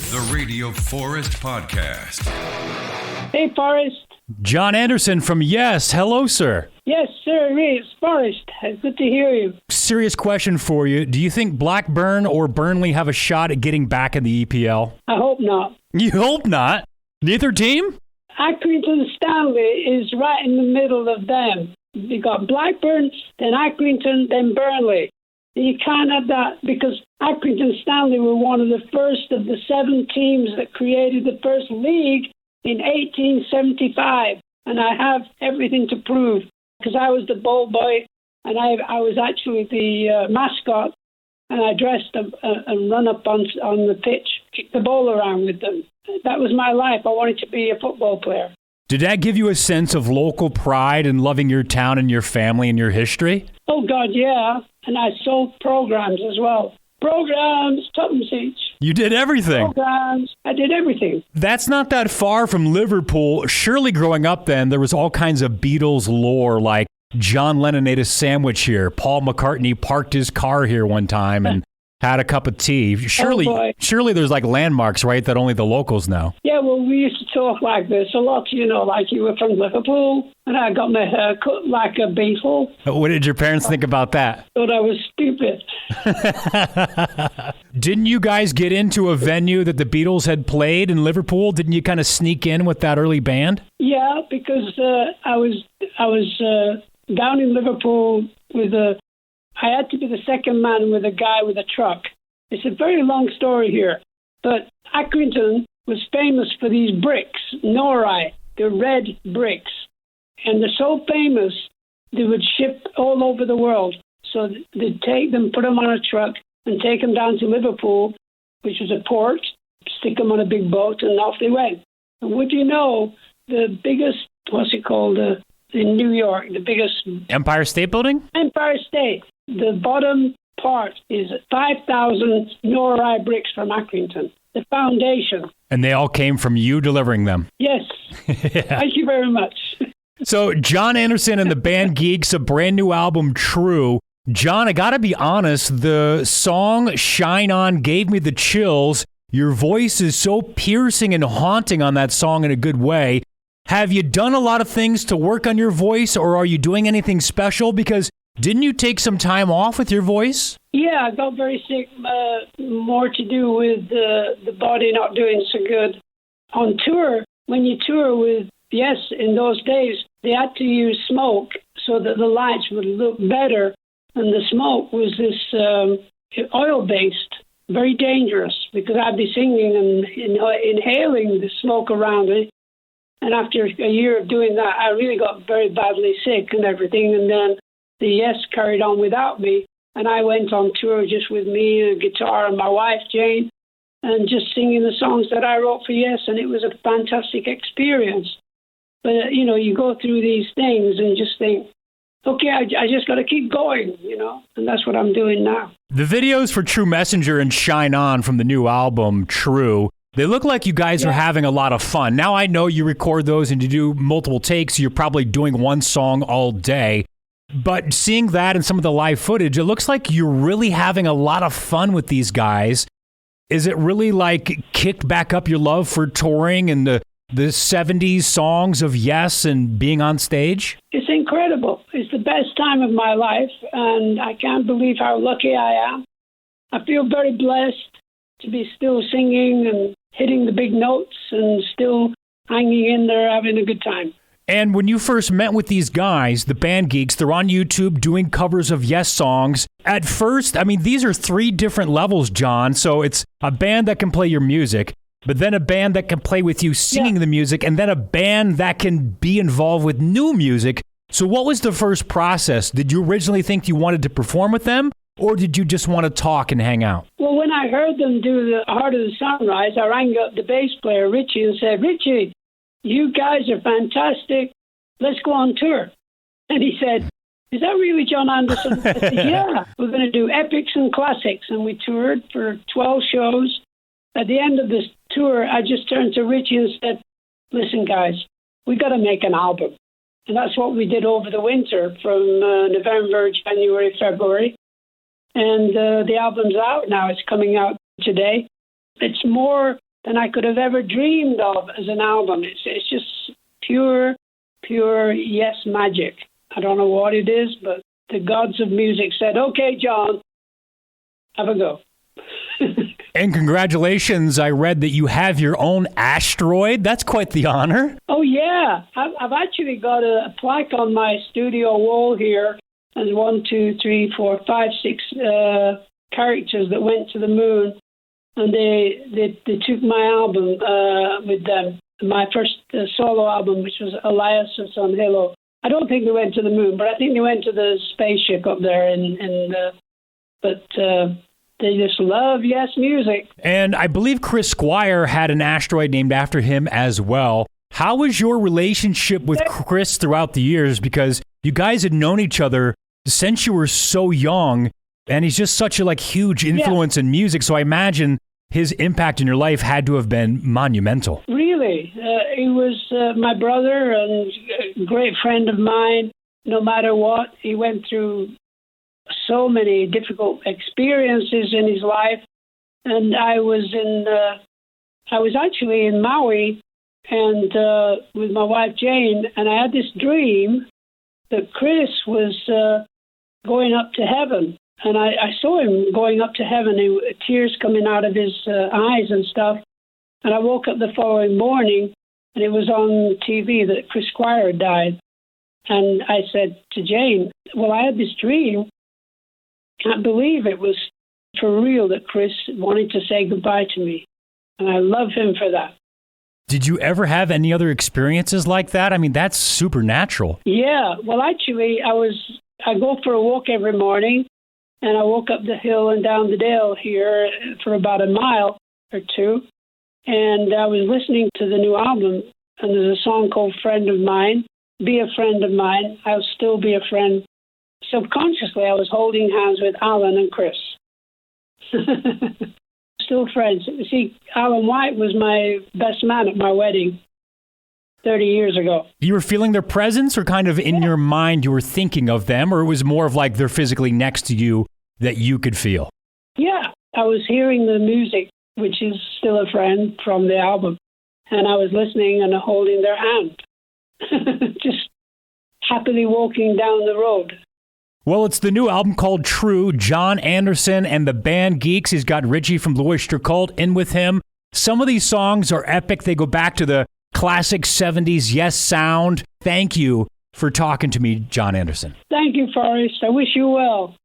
The Radio Forest Podcast. Hey, Forrest. Jon Anderson from Yes. Hello, sir. Yes, sir. It's Forrest. Good to hear you. Serious question for you. Do you think Blackburn or Burnley have a shot at getting back in the EPL? I hope not. You hope not? Neither team? Accrington Stanley is right in the middle of them. You got Blackburn, then Accrington, then Burnley. You can't have that because Accrington Stanley were one of the first of the 7 teams that created the first league in 1875. And I have everything to prove because I was the ball boy and I was actually the mascot, and I dressed and run up on the pitch, kick the ball around with them. That was my life. I wanted to be a football player. Did that give you a sense of local pride and loving your town and your family and your history? Oh, God, yeah. And I sold programs as well. Programs, tuppence each. You did everything. Programs. I did everything. That's not that far from Liverpool. Surely growing up then, there was all kinds of Beatles lore, like John Lennon ate a sandwich here. Paul McCartney parked his car here one time and had a cup of tea. Surely there's like landmarks, right, that only the locals know. Yeah, well, we used to talk like this a lot, like you were from Liverpool, and I got my hair cut like a Beatle. What did your parents think about that? Thought I was stupid. Didn't you guys get into a venue that the Beatles had played in Liverpool? Didn't you kind of sneak in with that early band? Yeah, because I was down in Liverpool with I had to be the second man with a guy with a truck. It's a very long story here. But Accrington was famous for these bricks, norite, the red bricks. And they're so famous, they would ship all over the world. So they'd take them, put them on a truck, and take them down to Liverpool, which was a port, stick them on a big boat, and off they went. And would you know, the biggest, in New York, the biggest... Empire State Building? Empire State. The bottom part is 5,000 norite bricks from Accrington, the foundation. And they all came from you delivering them? Yes. Yeah. Thank you very much. So Jon Anderson and the band Geeks, a brand new album, True. Jon, I gotta be honest, the song Shine On gave me the chills. Your voice is so piercing and haunting on that song in a good way. Have you done a lot of things to work on your voice, or are you doing anything special? Because didn't you take some time off with your voice? Yeah, I got very sick, more to do with the body not doing so good. On tour, when you tour with Yes, in those days, they had to use smoke so that the lights would look better. And the smoke was this oil-based, very dangerous, because I'd be singing and inhaling the smoke around it. And after a year of doing that, I really got very badly sick and everything. And then the Yes carried on without me. And I went on tour just with me, a guitar, and my wife, Jane, and just singing the songs that I wrote for Yes. And it was a fantastic experience. But, you go through these things and just think, okay, I just got to keep going, and that's what I'm doing now. The videos for True Messenger and Shine On from the new album, True, they look like you guys are having a lot of fun. Now, I know you record those and you do multiple takes. So you're probably doing one song all day. But seeing that and some of the live footage, it looks like you're really having a lot of fun with these guys. Is it really like kicked back up your love for touring and the 70s songs of Yes and being on stage? It's incredible. It's the best time of my life, and I can't believe how lucky I am. I feel very blessed to be still singing and hitting the big notes and still hanging in there, having a good time. And when you first met with these guys, the band Geeks, they're on YouTube doing covers of Yes songs. At first, these are 3 different levels, Jon. So it's a band that can play your music, but then a band that can play with you singing the music, and then a band that can be involved with new music. So what was the first process? Did you originally think you wanted to perform with them, or did you just want to talk and hang out? Well, when I heard them do the Heart of the Sunrise, I rang up the bass player, Richie, and said, Richie, you guys are fantastic. Let's go on tour. And he said, is that really Jon Anderson? I said, yeah, we're going to do epics and classics. And we toured for 12 shows. At the end of this tour, I just turned to Richie and said, listen, guys, we got to make an album. And that's what we did over the winter from November, January, February. And the album's out now. It's coming out today. It's more than I could have ever dreamed of as an album. It's just pure Yes magic. I don't know what it is, but the gods of music said, "Okay, Jon, have a go." And congratulations, I read that you have your own asteroid. That's quite the honor. Oh, yeah. I've actually got a plaque on my studio wall here. There's 1, 2, 3, 4, 5, 6 characters that went to the moon. And they took my album with them, my first solo album, which was Elias's on Halo. I don't think they went to the moon, but I think they went to the spaceship up there. But they just love Yes music. And I believe Chris Squire had an asteroid named after him as well. How was your relationship with Chris throughout the years? Because you guys had known each other since you were so young, and he's just such a huge influence in music. So I imagine his impact in your life had to have been monumental. Really. He was my brother and a great friend of mine. No matter what, he went through so many difficult experiences in his life. And I was actually in Maui and with my wife Jane, and I had this dream that Chris was going up to heaven. And I saw him going up to heaven, tears coming out of his eyes and stuff. And I woke up the following morning, and it was on TV that Chris Squire died. And I said to Jane, well, I had this dream. Can't believe it was for real that Chris wanted to say goodbye to me. And I love him for that. Did you ever have any other experiences like that? I mean, that's supernatural. Yeah. Well, actually, I go for a walk every morning, and I walk up the hill and down the dale here for about a mile or two. And I was listening to the new album, and there's a song called Friend of Mine. Be a friend of mine. I'll still be a friend. Subconsciously, I was holding hands with Alan and Chris. Still friends. See, Alan White was my best man at my wedding 30 years ago. You were feeling their presence, or kind of in your mind you were thinking of them, or it was more of they're physically next to you that you could feel? Yeah, I was hearing the music, which is Still a Friend from the album, and I was listening and holding their hand. Just happily walking down the road. Well, it's the new album called True. Jon Anderson and the band Geeks. He's got Richie from Blue Oyster Cult in with him. Some of these songs are epic. They go back to the classic 70s Yes sound. Thank you for talking to me, Jon Anderson. Thank you, Forrest. I wish you well.